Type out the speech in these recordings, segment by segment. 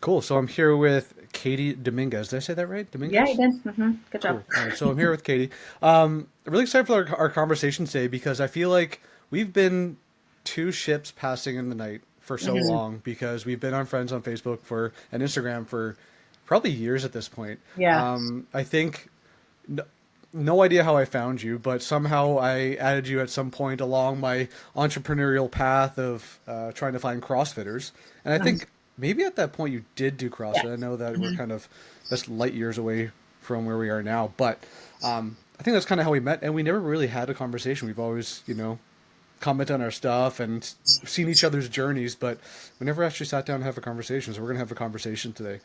Cool. So I'm here with Katie Dominguez. Did I say that right? Yeah, you Dominguez? did. Good job. Cool. All right. So I'm here with Katie. I'm really excited for our conversation today because I feel like we've been two ships passing in the night for so Hmm. long because we've been on friends on Facebook for and Instagram for probably years at this point. Yeah. I think no, no idea how I found you, but somehow I added you at some point along my entrepreneurial path of trying to find CrossFitters. And I Mhm. think maybe at that point you did do CrossFit. I Yes. know that we're Hmm. kind of that's light years away from where we are now, but I think that's kind of how we met, and we never really had a conversation. We've always, comment on our stuff and seen each other's journeys, but we never actually sat down and have a conversation. So we're gonna have a conversation today.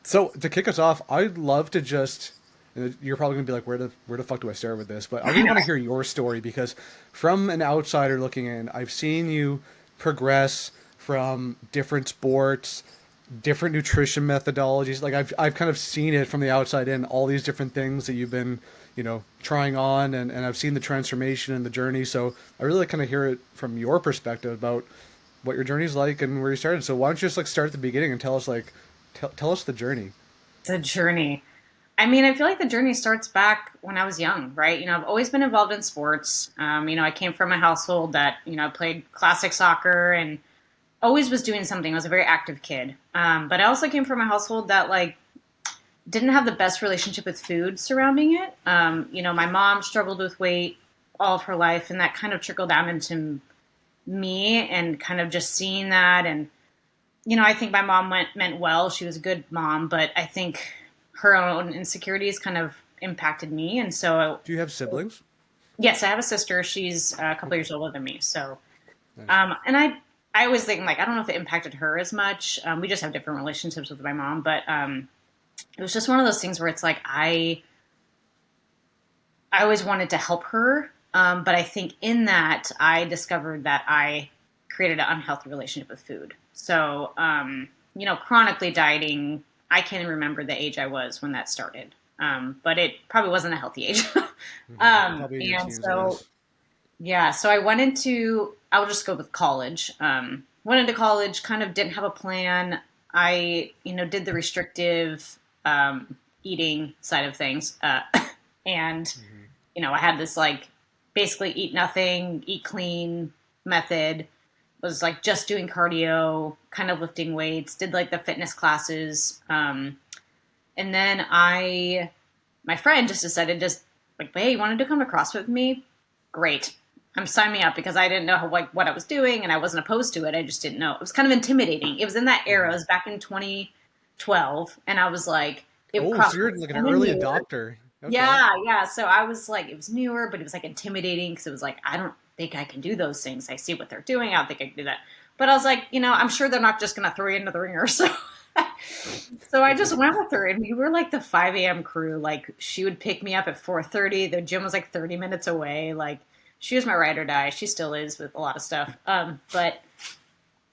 So to kick us off, I'd love to just. You're probably gonna be like, where the fuck do I start with this? But I I really know. want to hear your story because, from an outsider looking in, I've seen you progress from different sports, different nutrition methodologies. Like I've kind of seen it from the outside in, all these different things that you've been, trying on, and I've seen the transformation and the journey. So I really kind of hear it from your perspective about what your journey's like and where you started. So why don't you just like start at the beginning and tell us tell us the journey. The journey. I mean, I feel like the journey starts back when I was young, right? I've always been involved in sports. I came from a household that, played classic soccer and always was doing something. I was a very active kid. But I also came from a household that, like, didn't have the best relationship with food surrounding it. My mom struggled with weight all of her life, and that kind of trickled down into me and kind of just seeing that. And I think my mom meant well. She was a good mom, but I think her own insecurities kind of impacted me. And so, Do you have siblings? yes, I have a sister. She's a couple Okay, years older than me. So, nice. and I always think, like, I don't know if it impacted her as much. We just have different relationships with my mom, but it was just one of those things where it's like I always wanted to help her, but I think in that I discovered that I created an unhealthy relationship with food. So, chronically dieting, I can't remember the age I was when that started, but it probably wasn't a healthy age. Probably in your And teens, I so, guess. yeah, so I'll just go with college. Went into college, kind of didn't have a plan. I, did the restrictive eating side of things. And Hmm. I had this, like, basically eat nothing, eat clean method. Was like just doing cardio, kind of lifting weights, did like the fitness classes. And then my friend just decided, just like, hey, you wanted to come to CrossFit with me? Great. I'm signing me up because I didn't know what I was doing and I wasn't opposed to it. I just didn't know. It was kind of intimidating. It was in that era. It Hmm. was back in 2012. And I was like, if Oh, so CrossFit you're was like an kind of early newer. adopter. Okay. Yeah, yeah. So I was like, it was newer, but it was like intimidating because it was like, I don't think I can do those things. I see what they're doing. I don't think I can do that. But I was like, I'm sure they're not just going to throw you into the ringer. So I just went with her, and we were like the 5 a.m. crew. Like, she would pick me up at 4:30. The gym was like 30 minutes away. Like, she was my ride or die. She still is with a lot of stuff. But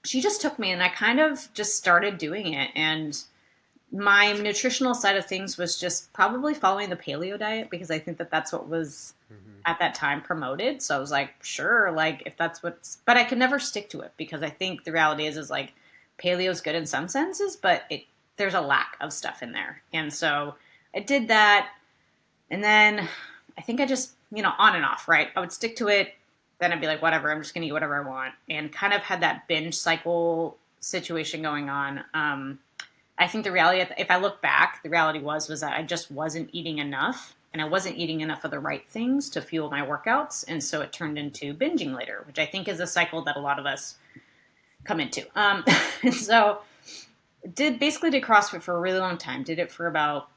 she just took me, and I kind of just started doing it. And my nutritional side of things was just probably following the paleo diet because I think that that's what was Hmm. at that time promoted. So I was like, sure, like, if that's but I could never stick to it because I think the reality is like paleo is good in some senses, but there's a lack of stuff in there. And so I did that. And then I think I just, on and off, right? I would stick to it. Then I'd be like, whatever, I'm just going to eat whatever I want. And kind of had that binge cycle situation going on. I think the reality, if I look back, the reality was that I just wasn't eating enough, and I wasn't eating enough of the right things to fuel my workouts, and so it turned into binging later, which I think is a cycle that a lot of us come into. And so did CrossFit for a really long time. Did it for about,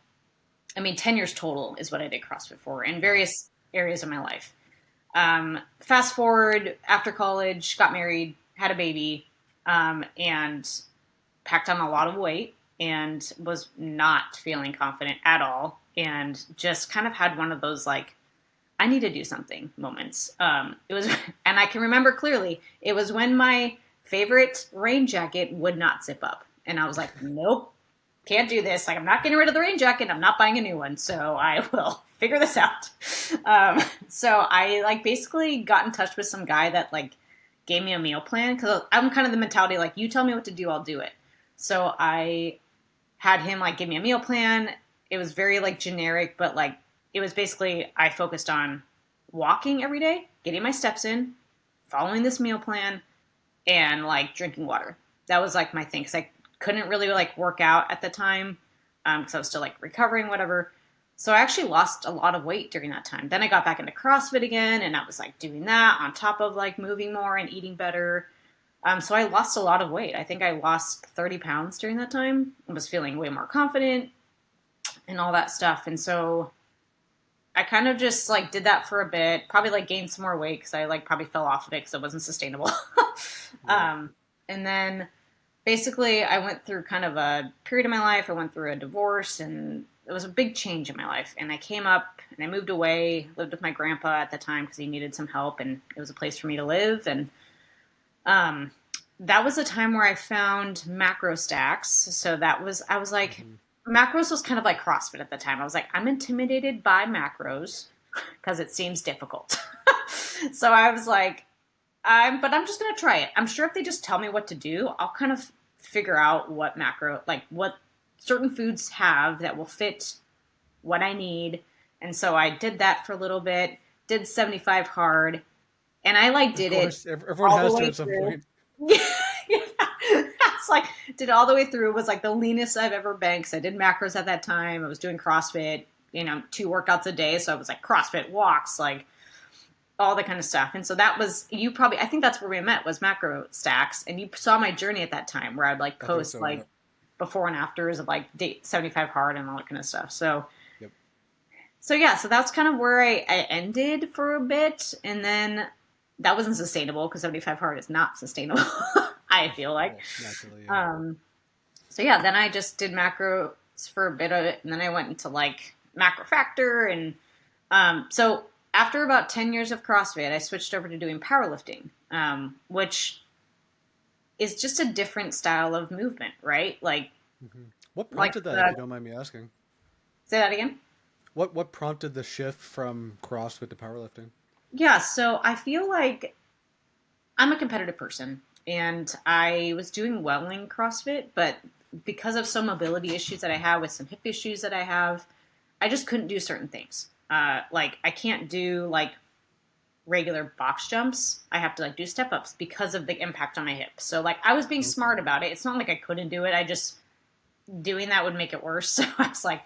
I mean, 10 years total is what I did CrossFit for in Wow. various areas of my life. Fast forward after college, got married, had a baby, and packed on a lot of weight and was not feeling confident at all, and just kind of had one of those, like, I need to do something moments. It was, and I can remember clearly, it was when my favorite rain jacket would not zip up. And I was like, nope, can't do this. Like, I'm not getting rid of the rain jacket. I'm not buying a new one. So I will figure this out. So I, like, basically got in touch with some guy that, like, gave me a meal plan because I'm kind of the mentality, like, you tell me what to do, I'll do it. So I had him like give me a meal plan. It was very like generic, but like it was basically I focused on walking every day, getting my steps in, following this meal plan, and like drinking water. That was like my thing because I couldn't really like work out at the time because I was still like recovering, whatever. So I actually lost a lot of weight during that time. Then I got back into CrossFit again, and I was like doing that on top of like moving more and eating better. So I lost a lot of weight. I think I lost 30 pounds during that time. I was feeling way more confident and all that stuff. And so I kind of just like did that for a bit, probably like gained some more weight because I like probably fell off of it because it wasn't sustainable. Right. And then basically I went through kind of a period of my life. I went through a divorce and it was a big change in my life. And I came up and I moved away, lived with my grandpa at the time because he needed some help and it was a place for me to live. And um, that was a time where I found macro stacks. So that was, I was like, Hmm. macros was kind of like CrossFit at the time. I was like, I'm intimidated by macros because it seems difficult. So I was like, but I'm just going to try it. I'm sure if they just tell me what to do, I'll kind of figure out what macro, like what certain foods have that will fit what I need. And so I did that for a little bit, did 75 hard, and I like Of did it course, everyone all the has to way at some through. point. Yeah, it's like did it all the way through. It was like the leanest I've ever been because I did macros at that time. I was doing CrossFit, 2 workouts a day. So I was like CrossFit walks, like all the kind of stuff. And so that was you probably. I think that's where we met was macro stacks, and you saw my journey at that time where I'd like I think post so. Yeah. like before and afters of like day 75 hard and all that kind of stuff. Yep. So yeah, so that's kind of where I ended for a bit, and then that wasn't sustainable because 75 hard is not sustainable. I feel like. Well, naturally, yeah. Um, so yeah, then I just did macros for a bit of it, and then I went into like macro factor, and so after about 10 years of CrossFit, I switched over to doing powerlifting, which is just a different style of movement, right? Hmm. What Like prompted that, if the, you don't mind me asking? say that again. What prompted the shift from CrossFit to powerlifting? Yeah, so I feel like I'm a competitive person and I was doing well in CrossFit, but because of some mobility issues that I have with some hip issues that I have, I just couldn't do certain things. Like I can't do like regular box jumps. I have to like do step ups because of the impact on my hip. So like I was being Okay. smart about it. It's not like I couldn't do it. I just doing that would make it worse. So I was like,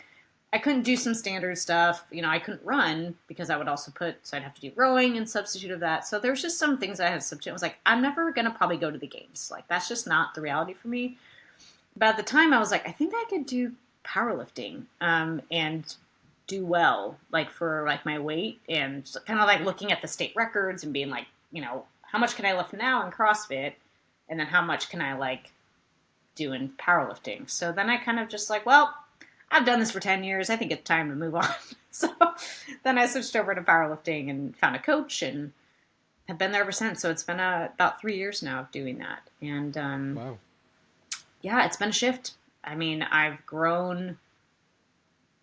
I couldn't do some standard stuff. I couldn't run because I would also so I'd have to do rowing and substitute of that. So there's just some things I had to substitute. I was like, I'm never going to probably go to the games. Like, that's just not the reality for me. But at the time, I was like, I think I could do powerlifting and do well, like for like my weight and kind of like looking at the state records and being like, how much can I lift now in CrossFit? And then how much can I like doing powerlifting. So then I kind of just like, well, I've done this for 10 years. I think it's time to move on. So then I switched over to powerlifting and found a coach and have been there ever since. So it's been about 3 years now of doing that. And Wow. yeah, it's been a shift. I mean, I've grown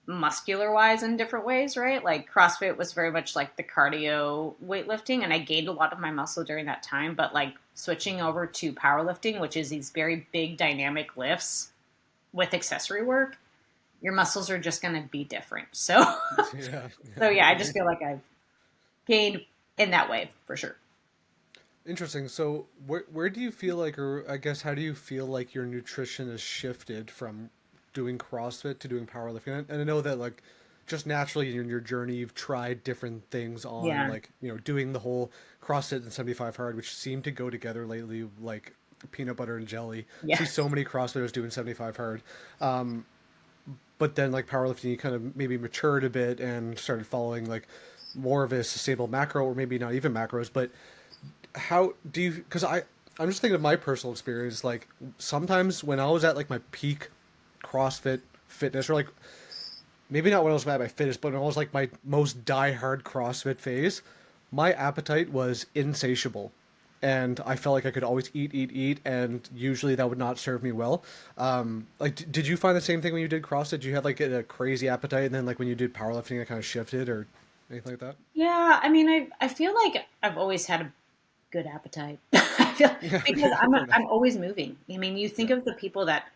muscular wise in different ways, right? Like CrossFit was very much like the cardio weightlifting, and I gained a lot of my muscle during that time. But like switching over to powerlifting, which is these very big dynamic lifts with accessory work, your muscles are just going to be different. So, Yeah, so yeah, yeah, I just definitely. feel like I've gained in that way for sure. Interesting. So, where do you feel like, or I guess, how do you feel like your nutrition has shifted from doing CrossFit to doing powerlifting? And I know that, like, just naturally in your journey, you've tried different things on, Yeah. like, doing the whole CrossFit and 75 hard, which seem to go together lately, like peanut butter and jelly. See Yeah. so many CrossFitters doing 75 hard. But then, like, powerlifting, you kind of maybe matured a bit and started following, like, more of a sustainable macro, or maybe not even macros, but how do you, because I'm just thinking of my personal experience, like sometimes when I was at like my peak CrossFit fitness, or like maybe not when I was at my fitness, but when I was like my most die-hard CrossFit phase, my appetite was insatiable, and I felt like I could always eat, and usually that would not serve me well. Like, did you find the same thing when you did CrossFit? Did you have like a crazy appetite, and then like when you did powerlifting it kind of shifted, or anything like that? Yeah. I mean, I feel like I've always had a good appetite. I feel Yeah, because okay, I'm fair enough. I'm always moving. I mean, you think Yeah. of the people that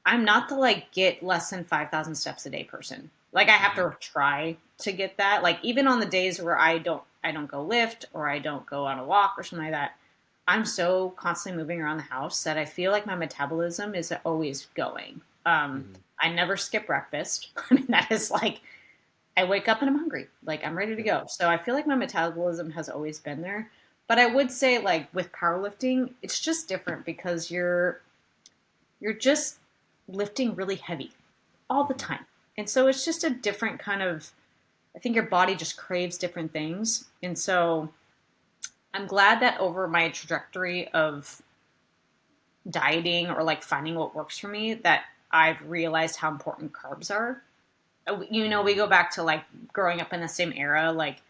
I'm not the like get less than 5,000 steps a day person. Like I have Mm-hmm. to try to get that. Like even on the days where I don't go lift or I don't go on a walk or something like that, I'm so constantly moving around the house that I feel like my metabolism is always going. Mm-hmm. I never skip breakfast. I mean, that is like I wake up and I'm hungry. Like I'm ready to Yep. go. So I feel like my metabolism has always been there. But I would say like with powerlifting, it's just different because you're just lifting really heavy all the Mm-hmm. time. And so it's just a different kind of I think your body just craves different things. And so I'm glad that over my trajectory of dieting or like finding what works for me that I've realized how important carbs are. We go back to like growing up in the same era, like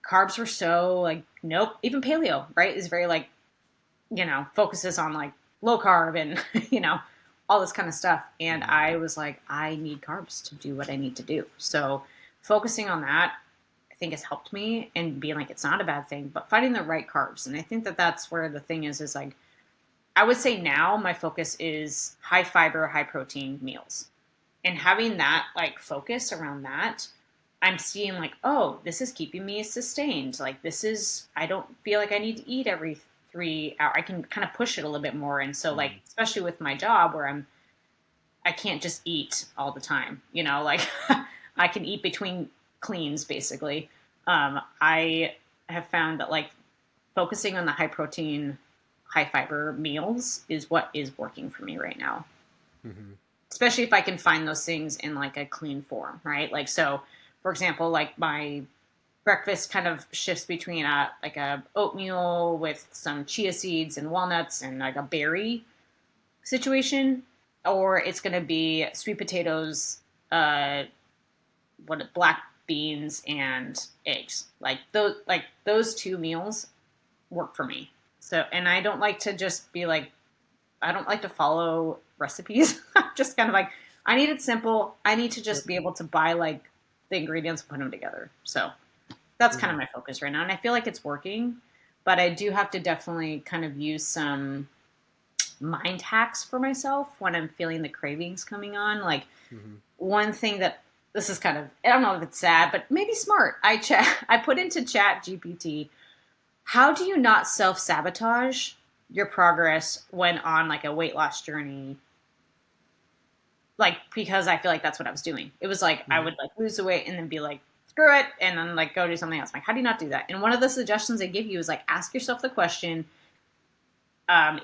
carbs were so like nope, even paleo, right? Is very like, focuses on like low carb and all this kind of stuff. And Mm-hmm. I was like, I need carbs to do what I need to do. So focusing on that I think has helped me and being like it's not a bad thing, but finding the right carbs. And I think that that's where the thing is like I would say now my focus is high fiber, high protein meals. And having that like focus around that, I'm seeing like, oh, this is keeping me sustained. Like this is I don't feel like I need to eat every 3 hours. I can kind of push it a little bit more. And so like Mm-hmm. especially with my job where I can't just eat all the time, like I can eat between cleans basically. I have found that like focusing on the high protein, high fiber meals is what is working for me right now. Mm-hmm. Especially if I can find those things in like a clean form, right? Like so, for example, like my breakfast kind of shifts between a oatmeal with some chia seeds and walnuts and like a berry situation, or it's going to be sweet potatoes, uh, black beans and eggs. Like those two meals work for me. So, and I don't like to just be like, I don't like to follow recipes. I'm just kind of like, I need it simple. I need to Yep. just be able to buy like the ingredients and put them together. So that's kind Mm-hmm. of my focus right now. And I feel like it's working, but I do have to definitely kind of use some mind hacks for myself when I'm feeling the cravings coming on. Like Mm-hmm. one thing that this is kind of, I don't know if it's sad, but maybe smart. I put into chat GPT, how do you not self sabotage your progress when on like a weight loss journey? Like, because I feel like that's what I was doing. It was like I Mm-hmm. would like lose the weight and then be like, screw it, and then like go do something else. I'm like, how do you not do that? And one of the suggestions they give you is like, ask yourself the question,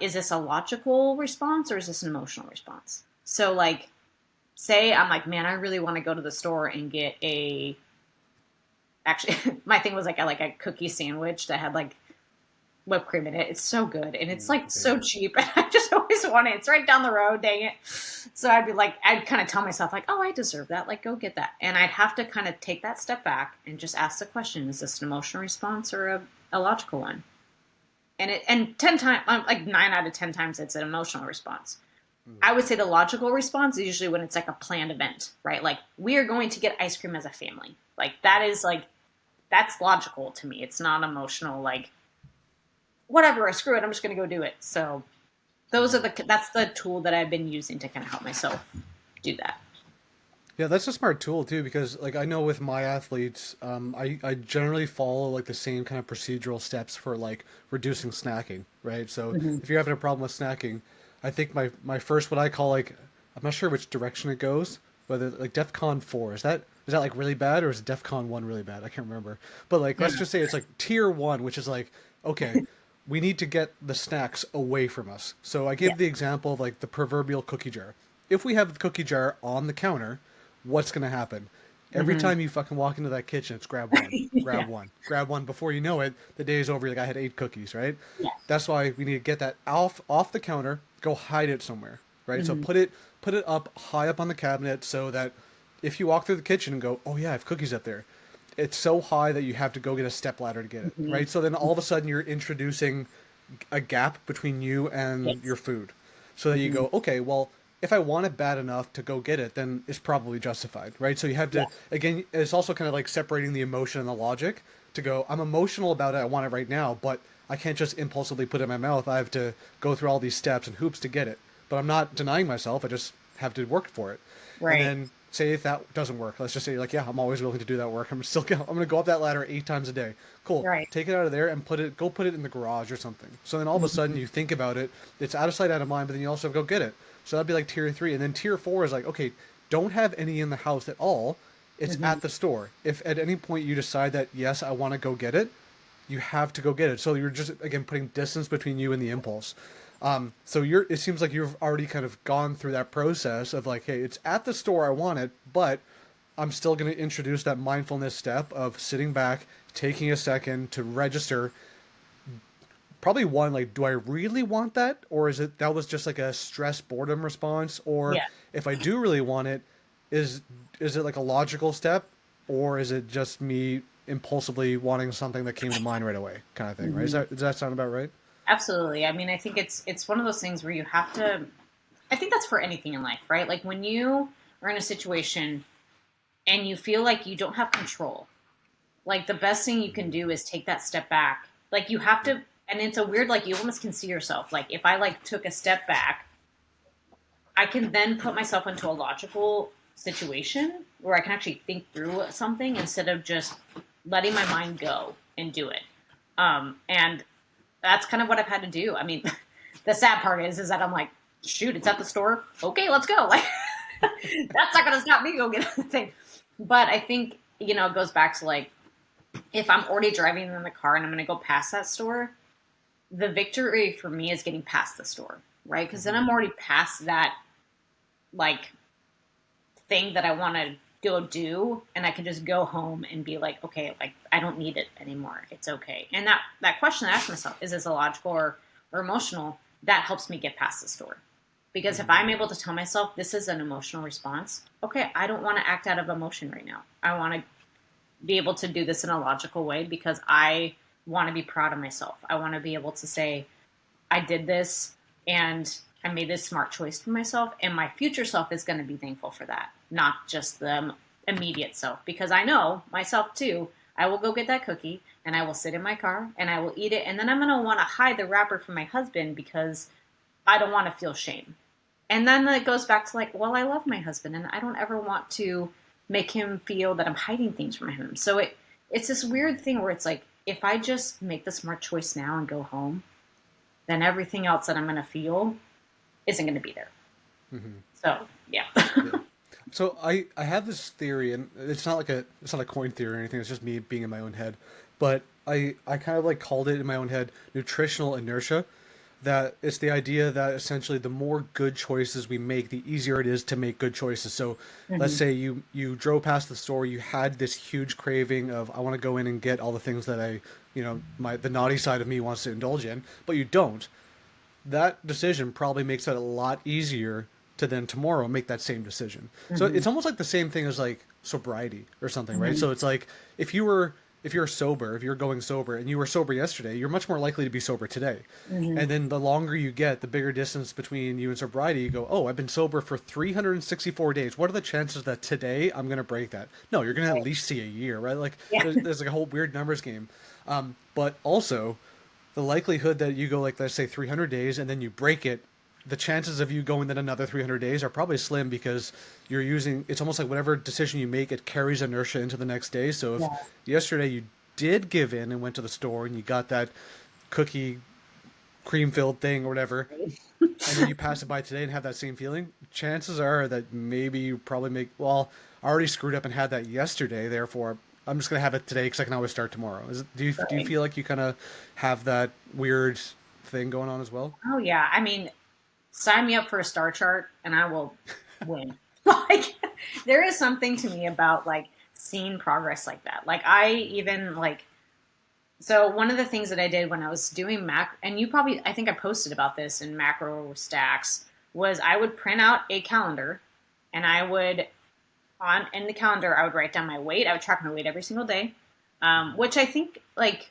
is this a logical response or is this an emotional response? So, like, say I'm like, man, I really want to go to the store and get a. Actually, my thing was like I like a cookie sandwich that had like whipped cream in it. It's so good and it's like Okay. so cheap. I just always want it. It's right down the road, dang it. So I'd be like, I'd kind of tell myself like, oh, I deserve that. Like, go get that. And I'd have to kind of take that step back and just ask the question: is this an emotional response or a logical one? And 10 times, like 9 out of 10 times, it's an emotional response. Mm-hmm. I would say the logical response is usually when it's like a planned event, right? Like we are going to get ice cream as a family. Like that is like that's logical to me. It's not emotional. Like whatever, screw it. I'm just going to go do it. So Mm-hmm. that's the tool that I've been using to kind of help myself do that. Yeah, that's a smart tool too, because like I know with my athletes, I generally follow like the same kind of procedural steps for like reducing snacking, right? So Mm-hmm. if you're having a problem with snacking, I think my first what I call like I'm not sure which direction it goes, whether like DEFCON 4 is that like really bad or is DEFCON 1 really bad? I can't remember. But like let's just say it's like tier 1, which is like okay, we need to get the snacks away from us. So I Yeah. give the example of like the proverbial cookie jar. If we have the cookie jar on the counter, what's going to happen? Every Mm-hmm. time you fucking walk into that kitchen, it's grab one, Yeah. grab one, grab one. Before you know it, the day is over. Like I had 8 cookies, right? Yeah. That's why we need to get that off the counter. Go hide it somewhere, right? So Mm-hmm. put it up high up on the cabinet so that if you walk through the kitchen and go, oh yeah, I have cookies up there. It's so high that you have to go get a step ladder to get it, Mm-hmm. right? So then all of a sudden you're introducing a gap between you and your Yes. food, so that you Mm-hmm. go, okay, well, if I want it bad enough to go get it, then it's probably justified, right? So you have Yeah. to, again, it's also kind of like separating the emotion and the logic to go, I'm emotional about it, I want it right now, but I can't just impulsively put it in my mouth. I have to go through all these steps and hoops to get it. but I'm not denying myself. I just have to work for it. And Right. then say if that doesn't work, let's just say like, yeah, I'm always willing to do that work. I'm going to go up that ladder 8 times a day. Cool. Right. Take it out of there and go put it in the garage or something. So then all of a sudden Mhm. you think about it. It's out of sight, out of mind, but then you also go get it. So that'd be like tier 3. And then tier 4 is like, okay, don't have any in the house at all. It's Mhm. at the store. If at any point you decide that, yes, I want to go get it, you have to go get it. So you're just, again, putting distance between you and the impulse. So it seems like you've already kind of gone through that process of like, hey, it's at the store, I want it, but I'm still going to introduce that mindfulness step of sitting back, taking a second to register. Probably one, like, do I really want that? Or is it that was just like a stress boredom response? Or Yeah. if I do really want it, is is it like a logical step? Or is it just me impulsively wanting something that came to mind right away, kind of thing, right? Mhm. Does that sound about right? Absolutely. I mean, I think it's one of those things where you have to. I think that's for anything in life, right? Like when you are in a situation and you feel like you don't have control, like the best thing you can do is take that step back. Like you have to, and it's a weird, like you almost can see yourself. Like if I like took a step back, I can then put myself into a logical situation where I can actually think through something instead of just letting my mind go and do it. And that's kind of what I've had to do. I mean, the sad part is that I'm like, shoot, it's at the store. Okay, let's go. Like that's not going to stop me go get the thing. But I think it goes back to like if I'm already driving in the car and I'm going to go past that store, the victory for me is getting past the store, right? Because then Mm-hmm. I'm already past that like thing that I want to go do, and I can just go home and be like, okay, like I don't need it anymore. It's okay. And that question I ask myself, is this illogical or emotional? That helps me get past the store. Because if Mm-hmm. I'm able to tell myself this is an emotional response, okay, I don't want to act out of emotion right now. I want to be able to do this in a logical way because I want to be proud of myself. I want to be able to say, I did this and I made this smart choice for myself, and my future self is going to be thankful for that, not just the immediate self. Because I know myself too, I will go get that cookie and I will sit in my car and I will eat it, and then I'm going to want to hide the wrapper from my husband because I don't want to feel shame. And then it goes back to like, well, I love my husband and I don't ever want to make him feel that I'm hiding things from him. So it's this weird thing where it's like, if I just make the smart choice now and go home, then everything else that I'm going to feel isn't going to be there. Mm-hmm. So, yeah. Yeah. So I have this theory, and it's not a coin theory or anything. It's just me being in my own head. But I kind of like called it in my own head nutritional inertia. That it's the idea that essentially the more good choices we make, the easier it is to make good choices. So let's Hmm. say you drove past the store, you had this huge craving of I want to go in and get all the things that the naughty side of me wants to indulge in, but you don't. That decision probably makes it a lot easier to then tomorrow make that same decision. So Hmm. it's almost like the same thing as like sobriety or something, right? Hmm. So it's like if you're sober, if you're going sober and you were sober yesterday, you're much more likely to be sober today. Hmm. And then the longer you get, the bigger distance between you and sobriety, you go, "Oh, I've been sober for 364 days. What are the chances that today I'm going to break that?" No, you're going to at Right. least see a year, right? Like Yeah. there's like a whole weird numbers game. But also the likelihood that you go like let's say 300 days and then you break it, the chances of you going then another 300 days are probably slim because you're using it's almost like whatever decision you make, it carries inertia into the next day. So if Yeah. yesterday you did give in and went to the store and you got that cookie cream filled thing or whatever, and then you pass it by today and have that same feeling, chances are that maybe you probably I already screwed up and had that yesterday, therefore I'm just gonna have it today because I can always start tomorrow. Do you Right. feel like you kind of have that weird thing going on as well? Oh, yeah. I mean, sign me up for a star chart and I will win. Like, there is something to me about like seeing progress like that. Like, I even like, so one of the things that I did when I was doing and you probably, I think I posted about this in macro stacks, was I would print out a calendar and I would, on in the calendar, I would write down my weight. I would track my weight every single day, which I think, like,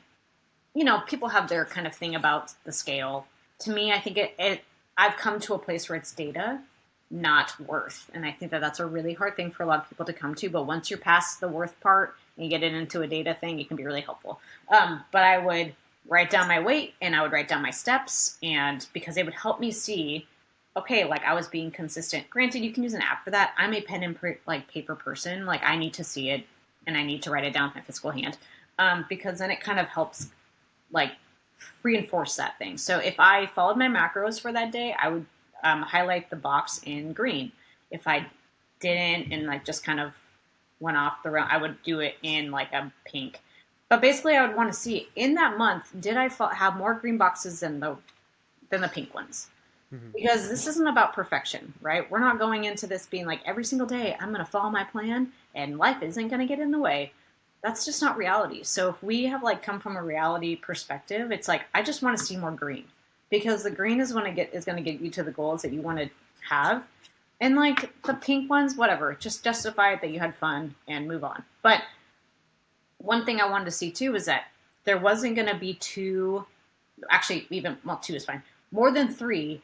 people have their kind of thing about the scale. To me, I think I've come to a place where it's data, not worth. And I think that that's a really hard thing for a lot of people to come to. But once you're past the worth part and you get it into a data thing, it can be really helpful. But I would write down my weight and I would write down my steps, and because they would help me see okay, like I was being consistent. Granted, you can use an app for that. I'm a pen and like paper person. Like I need to see it and I need to write it down with my physical hand, because then it kind of helps like reinforce that thing. So if I followed my macros for that day, I would highlight the box in green. If I didn't and like just kind of went off the road, I would do it in like a pink. But basically, I would want to see in that month, did I have more green boxes than the pink ones? Because this isn't about perfection, right? We're not going into this being like every single day I'm going to follow my plan and life isn't going to get in the way. That's just not reality. So if we have like come from a reality perspective, it's like I just want to see more green because the green is going to get you to the goals that you want to have. And like the pink ones, whatever, just justify it that you had fun and move on. But one thing I wanted to see too is that there wasn't going to be two, actually even, well, two is fine, more than three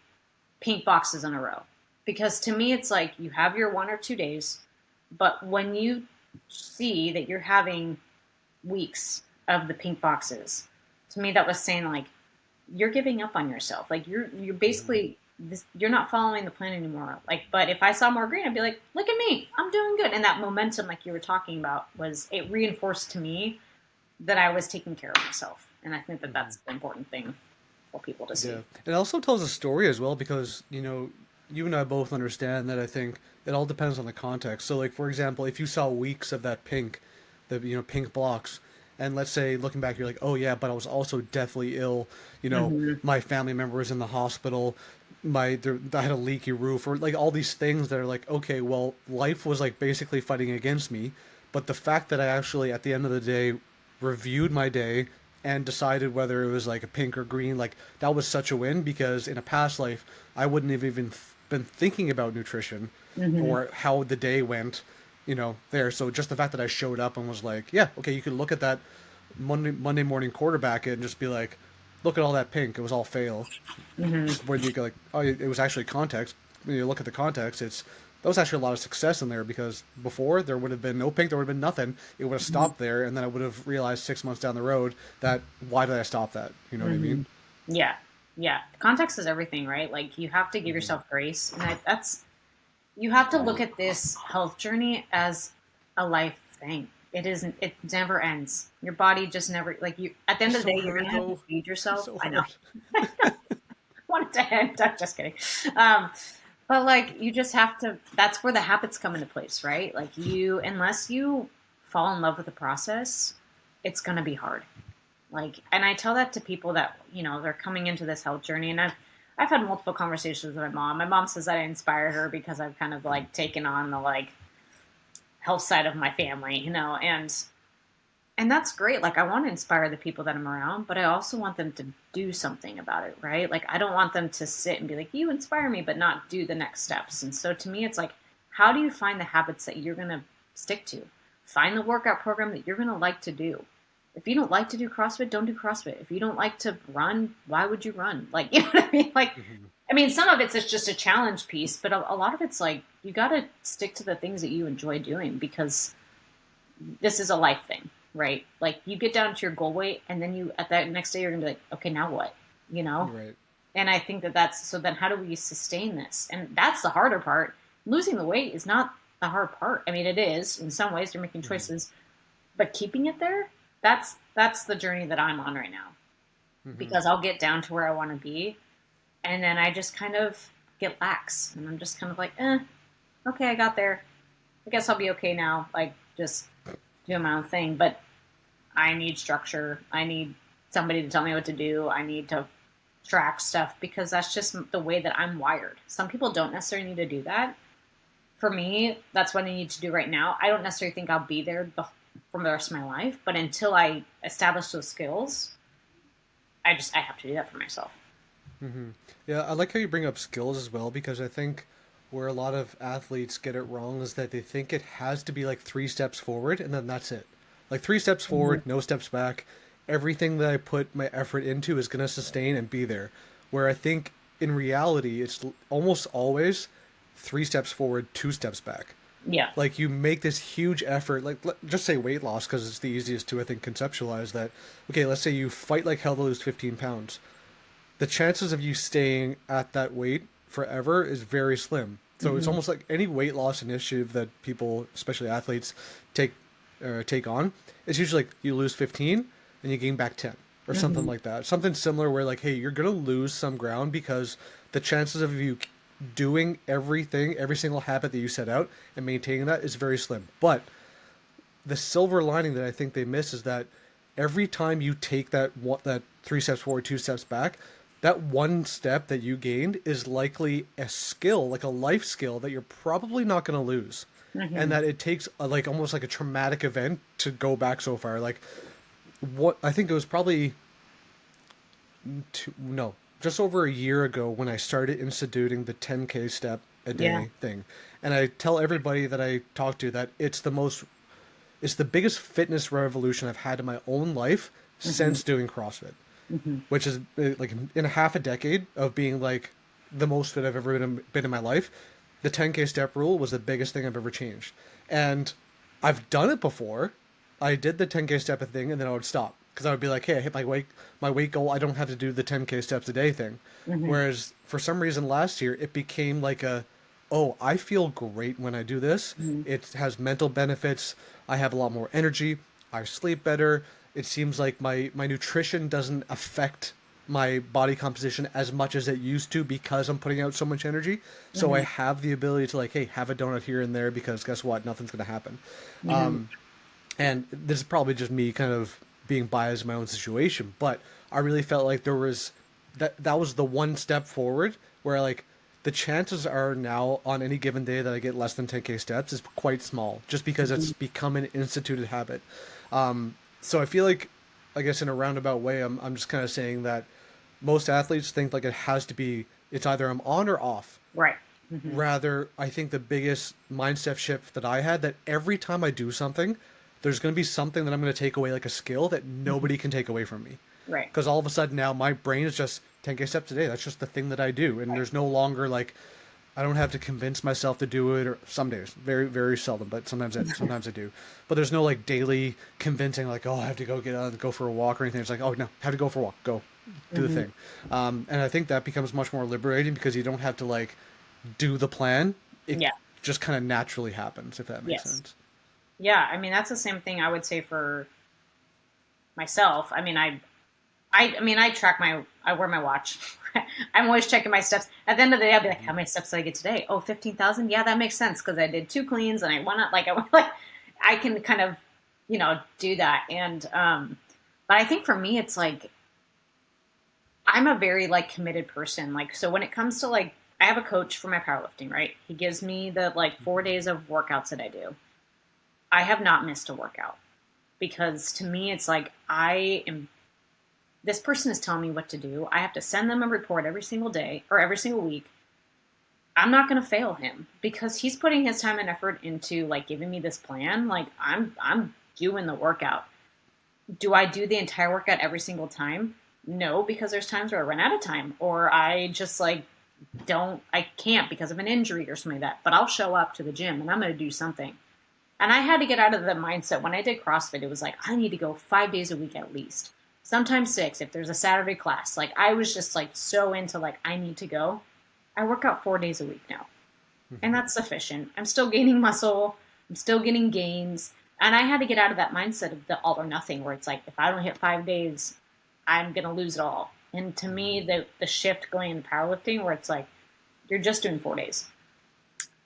pink boxes in a row. Because to me, it's like you have your 1 or 2 days, but when you see that you're having weeks of the pink boxes, to me, that was saying like, you're giving up on yourself. Like you're basically, you're not following the plan anymore. Like, but if I saw more green, I'd be like, look at me, I'm doing good. And that momentum, like you were talking about, it reinforced to me that I was taking care of myself. And I think that that's the important thing for people to see. Yeah. It also tells a story as well because, you and I both understand that I think it all depends on the context. So like for example, if you saw weeks of that pink, pink blocks, and let's say looking back you're like, "Oh yeah, but I was also deathly ill, Mm-hmm. my family member was in the hospital, I had a leaky roof," or like all these things that are like, "Okay, well, life was like basically fighting against me." But the fact that I actually at the end of the day reviewed my day and decided whether it was like a pink or green, like that was such a win because in a past life I wouldn't have even been thinking about nutrition Mm-hmm. or how the day went, there. So just the fact that I showed up and was like, yeah, okay, you can look at that Monday morning quarterback and just be like, look at all that pink, it was all fail. Mm-hmm. Where you go like, oh, it was actually context. When you look at the context, that was actually a lot of success in there because before there would have been no pink, there would have been nothing. It would have stopped there, and then I would have realized 6 months down the road that why did I stop that? You know what I Mm-hmm. mean? Yeah. Yeah. Context is everything, right? Like you have to give yourself grace. And that's, you have to look at this health journey as a life thing. It isn't, it never ends. Your body just never, like you, at the end It's of the so day, you're going hard to have to though. feed It's yourself. so I know. hard. Want it to end. I'm just kidding. Um, but like, you just have to, that's where the habits come into place, right? Like unless you fall in love with the process, it's going to be hard. Like, and I tell that to people that, they're coming into this health journey. And I've had multiple conversations with my mom. My mom says that I inspired her because I've kind of like taken on the like health side of my family, and that's great. Like I want to inspire the people that I'm around, but I also want them to do something about it, right? Like I don't want them to sit and be like, you inspire me, but not do the next steps. And so to me, it's like, how do you find the habits that you're going to stick to? Find the workout program that you're going to like to do. If you don't like to do CrossFit, don't do CrossFit. If you don't like to run, why would you run? Like, you know what I mean? Like, Hmm. I mean, some of it's just a challenge piece, but a lot of it's like you got to stick to the things that you enjoy doing because this is a life thing, right? Like you get down to your goal weight, and then you at that next day you're gonna be like, okay, now what? You know. Right. And I think that that's so. Then how do we sustain this? And that's the harder part. Losing the weight is not the hard part. I mean, it is in some ways. You're making Hmm. choices, but keeping it there, that's the journey that I'm on right now. Hmm. Because I'll get down to where I want to be, and then I just kind of get lax, and I'm just kind of like, okay, I got there. I guess I'll be okay now. Like just doing my own thing, but I need structure. I need somebody to tell me what to do. I need to track stuff because that's just the way that I'm wired. Some people don't necessarily need to do that. For me, that's what I need to do right now. I don't necessarily think I'll be there from the rest of my life, but until I establish those skills, I have to do that for myself. Hmm. Yeah, I like how you bring up skills as well because I think where a lot of athletes get it wrong is that they think it has to be like 3 steps forward and then that's it. Like 3 steps Mm-hmm. forward, no steps back. Everything that I put my effort into is going to sustain and be there. Where I think in reality, it's almost always 3 steps forward, 2 steps back. Yeah. Like you make this huge effort, like just say weight loss because it's the easiest to I think conceptualize that. Okay, let's say you fight like hell to lose 15 pounds. The chances of you staying at that weight forever is very slim. So it's Mm-hmm. almost like any weight loss initiative that people, especially athletes, take take on. It's usually like you lose 15 and you gain back 10 or something Mm-hmm. like that. Something similar where like, hey, you're gonna lose some ground because the chances of you doing everything, every single habit that you set out and maintaining that is very slim. But the silver lining that I think they miss is that every time you take that 3 steps forward, 2 steps back, that one step that you gained is likely a skill, like a life skill that you're probably not going to lose, and Mm-hmm. that it takes like almost like a traumatic event to go back so far. Like what I think it was probably no, just over a year ago when I started instituting the 10K step a Yeah. day thing, and I tell everybody that I talk to that it's the biggest fitness revolution I've had in my own life Mm-hmm. since doing CrossFit, Mm-hmm. which is like in a half a decade of being like the most fit I've ever been in my life. The 10K step rule was the biggest thing I've ever changed. And I've done it before. I did the 10K step thing and then I would stop because I would be like, hey, I hit my weight goal. I don't have to do the 10K steps a day thing. Mm-hmm. Whereas for some reason last year, it became like oh, I feel great when I do this. Mm-hmm. It has mental benefits. I have a lot more energy. I sleep better. It seems like my nutrition doesn't affect my body composition as much as it used to because I'm putting out so much energy. So I Mm-hmm. have the ability to like, hey, have a donut here and there because guess what? Nothing's going to happen. Mm-hmm. And this is probably just me kind of being biased in my own situation, but I really felt like there was that was the one step forward where like the chances are now on any given day that I get less than 10K steps is quite small just because Mm-hmm. it's become an instituted habit. So I feel like, I guess in a roundabout way, I'm just kind of saying that most athletes think like it has to be, it's either I'm on or off. Right. Mm-hmm. Rather, I think the biggest mindset shift that I had that every time I do something, there's going to be something that I'm going to take away, like a skill that Mm-hmm. nobody can take away from me. Right. Because all of a sudden now my brain is just 10K steps a day. That's just the thing that I do. And Right. there's no longer like, I don't have to convince myself to do it, or some days, very, very seldom, but sometimes I do. But there's no like daily convincing, like, oh, I have to go get out and go for a walk or anything. It's like, oh, no, have to go for a walk. Go do the Mm-hmm. thing. And I think that becomes much more liberating because you don't have to like do the plan. It Yeah. just kind of naturally happens, if that makes Yes. sense. Yeah. I mean, that's the same thing I would say for myself. I mean, I track I wear my watch. I'm always checking my steps. At the end of the day, I'll be like, how many steps did I get today? Oh, 15,000. Yeah, that makes sense because I did 2 cleans and I went out, I can kind of, do that. And, but I think for me, it's like, I'm a very like committed person. Like, so when it comes to like, I have a coach for my powerlifting, right? He gives me the like 4 days of workouts that I do. I have not missed a workout because to me, it's like, this person is telling me what to do. I have to send them a report every single day or every single week. I'm not going to fail him because he's putting his time and effort into like giving me this plan. Like I'm doing the workout. Do I do the entire workout every single time? No, because there's times where I run out of time or I just like I can't because of an injury or something like that. But I'll show up to the gym and I'm going to do something. And I had to get out of the mindset when I did CrossFit. It was like, I need to go 5 days a week at least. Sometimes 6 if there's a Saturday class. Like I was just like so into like, I need to go. I work out 4 days a week now. And that's sufficient. I'm still gaining muscle. I'm still getting gains. And I had to get out of that mindset of the all or nothing where it's like, if I don't hit 5 days, I'm going to lose it all. And to me, the shift going into powerlifting where it's like, you're just doing 4 days.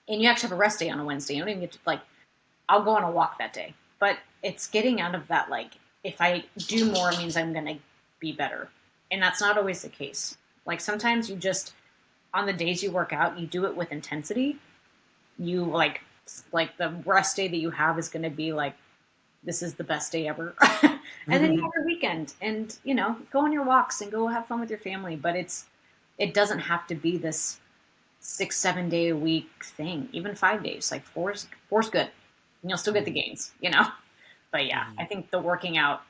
And you actually have a rest day on a Wednesday. You don't even get to like, I'll go on a walk that day. But it's getting out of that, like, if I do more, it means I'm going to be better. And that's not always the case. Like, sometimes you just, on the days you work out, you do it with intensity. You, like the rest day that you have is going to be like, this is the best day ever. And then you have your weekend and, go on your walks and go have fun with your family. But it doesn't have to be this 6-7 day a week thing. Even 5 days, like four's good. And you'll still get the gains. But yeah, I think the working out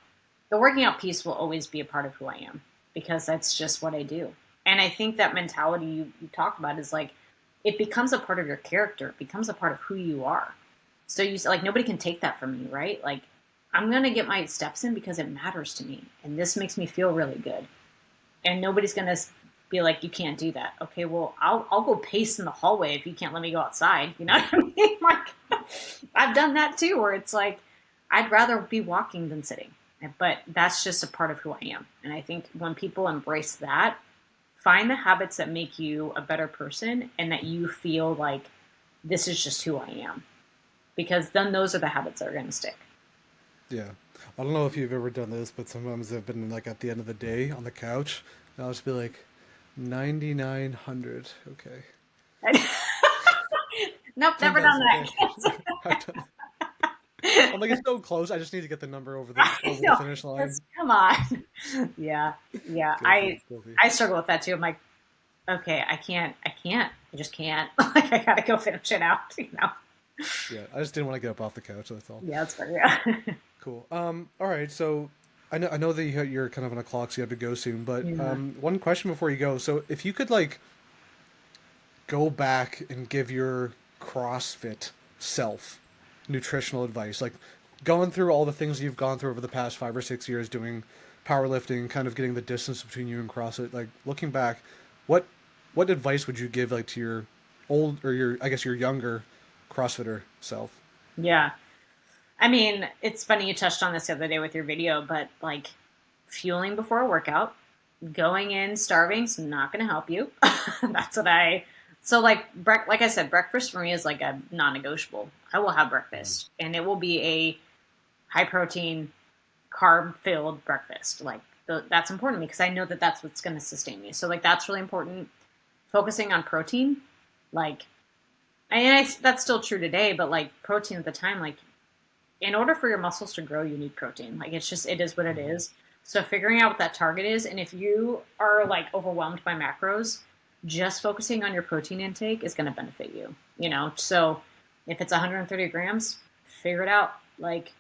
piece will always be a part of who I am because that's just what I do. And I think that mentality you talked about is like, it becomes a part of your character. It becomes a part of who you are. So like, nobody can take that from you, right? Like, I'm going to get my steps in because it matters to me. And this makes me feel really good. And nobody's going to be like, you can't do that. Okay, well, I'll go pace in the hallway if you can't let me go outside. You know what I mean? Like, I've done that too, where it's like, I'd rather be walking than sitting. But that's just a part of who I am. And I think when people embrace that, find the habits that make you a better person and that you feel like this is just who I am. Because then those are the habits that are going to stick. Yeah. I don't know if you've ever done this, but sometimes I've been like at the end of the day on the couch, and I'll just be like, 9,900. Okay. Nope, never done 10,000. Okay. that. I've done it. I'm like, it's so close. I just need to get the number over the No, finish line. that's, come on. Yeah, yeah. Guilty. Guilty. I struggle with that too. I'm like, okay, I just can't. Like, I gotta go finish it out. You know. Yeah. I just didn't want to get up off the couch. That's all. Yeah, that's fair. Yeah. Cool. All right. So I know that you're kind of on a clock, so you have to go soon. But Yeah. one question before you go. So if you could like go back and give your CrossFit self nutritional advice, like going through all the things you've gone through over the past 5 or 6 years doing powerlifting, kind of getting the distance between you and CrossFit, like looking back, what what advice would you give like to your old or your I guess your younger CrossFitter self? Yeah. I mean, it's funny you touched on this the other day with your video, but like fueling before a workout, going in starving is not going to help you. That's what I. So like I said, breakfast for me is like a non-negotiable. I will have breakfast, and it will be a high protein, carb filled breakfast. Like that's important to me because I know that that's what's going to sustain me. So like that's really important. Focusing on protein, like, that's still true today, but like protein at the time, like in order for your muscles to grow, you need protein. Like it is what it Mm-hmm. is. So figuring out what that target is, and if you are like overwhelmed by macros, just focusing on your protein intake is going to benefit you. You know, so if it's 130 grams, figure it out. Like,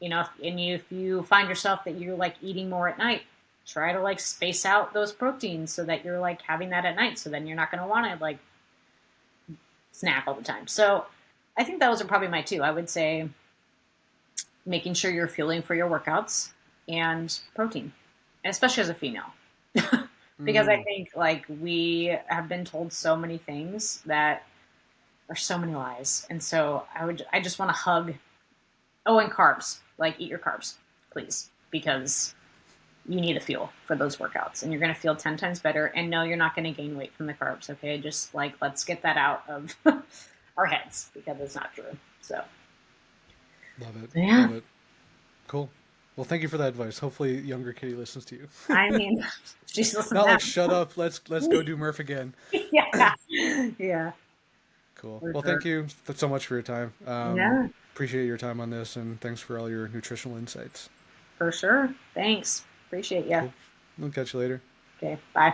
if you find yourself that you're like eating more at night, try to like space out those proteins so that you're like having that at night. So then you're not going to want to like snack all the time. So I think those are probably my two. I would say making sure you're fueling for your workouts and protein, especially as a female. Because I Mm, think like we have been told so many things that are so many lies. And so I just want to hug. Oh, and carbs, like eat your carbs, please, because you need the fuel for those workouts and you're going to feel 10 times better. And no, you're not going to gain weight from the carbs. Okay. Just like, let's get that out of our heads because it's not true. So love it. yeah, Love it. Cool. Well, thank you for that advice. Hopefully, younger Kitty listens to you. I mean, she's listening Not now. like shut up. Let's go do Murph again. Yeah. Yeah. Cool. For Well, sure. thank you so much for your time. Yeah, Appreciate your time on this, and thanks for all your nutritional insights. for sure. Thanks. Appreciate you. Cool. We'll catch you later. Okay. Bye.